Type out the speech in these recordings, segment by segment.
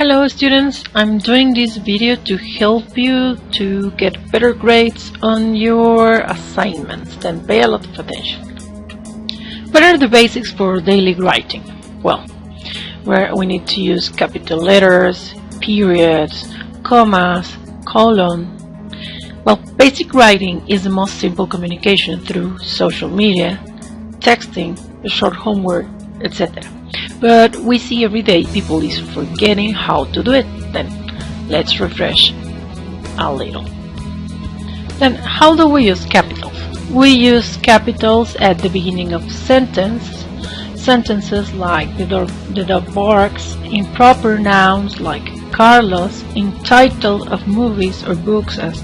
Hello students, I'm doing this video to help you to get better grades on your assignments. Then pay a lot of attention. What are the basics for daily writing? Well, where we need to use capital letters, periods, commas, colon. Well, basic writing is the most simple communication through social media, texting, short homework, etc. But we see every day people is forgetting how to do it. Then let's refresh a little. Then how do we use capitals? We use capitals at the beginning of sentences like the dog barks, in proper nouns like Carlos, in title of movies or books as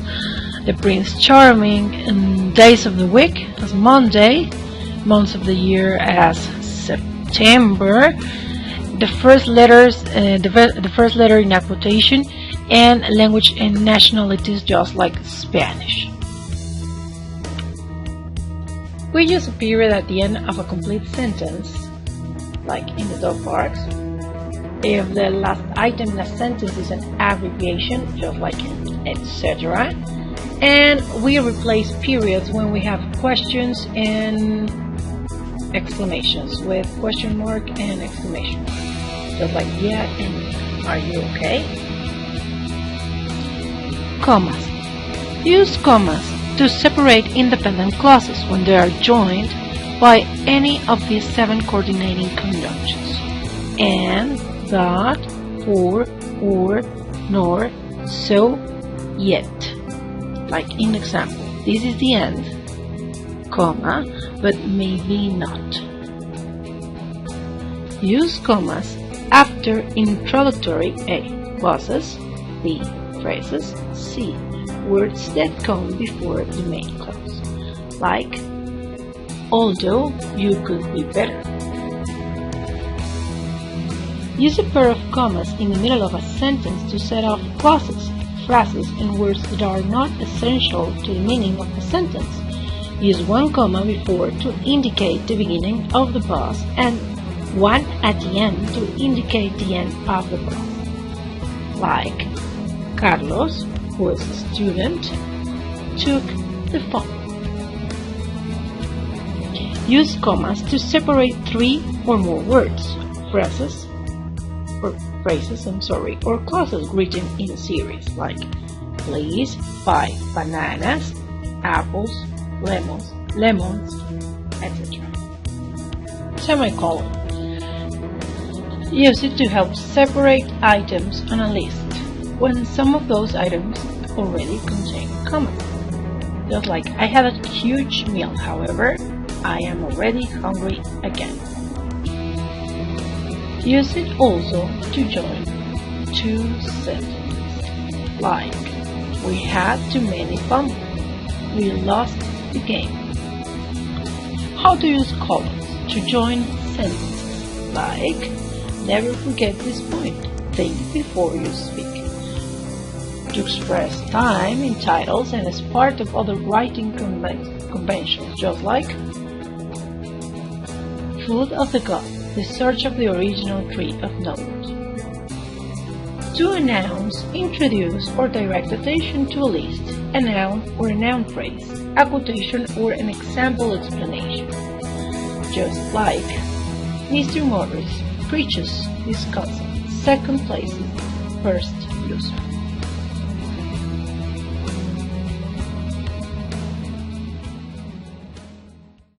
The Prince Charming, in days of the week as Monday, months of the year as September, the first letter in a quotation, and language and nationalities just like Spanish. We use a period at the end of a complete sentence, like in the dog barks. If the last item in a sentence is an abbreviation, just like etc. And we replace periods when we have questions and exclamations with question mark and exclamation mark, just like yeah and are you okay. Commas. Use commas to separate independent clauses when they are joined by any of these 7 coordinating conjunctions: and, that, for, or, nor, so, yet. Like in example, this is the end, comma, but maybe not. Use commas after introductory A clauses, B phrases, C words that come before the main clause, like although you could be better. Use a pair of commas in the middle of a sentence to set off clauses, phrases, and words that are not essential to the meaning of the sentence. Use 1 comma before to indicate the beginning of the pause and 1 at the end to indicate the end of the pause. Like Carlos, who is a student, took the phone. Use commas to separate 3 or more words, phrases, or clauses written in a series, like please buy bananas, apples, lemons, etc. Semicolon. Use it to help separate items on a list when some of those items already contain commas. Just like I had a huge meal, however, I am already hungry again. Use it also to join 2 sentences, like we had too many fumbles, we lost the game. How to use colons to join sentences, like never forget this point, think before you speak. To express time in titles and as part of other writing conventions, just like Food of the God, the search of the original tree of knowledge. To announce, introduce, or direct attention to a list, a noun or a noun phrase, a quotation or an example explanation. Just like Mr. Morris preaches this concept, second place, first user.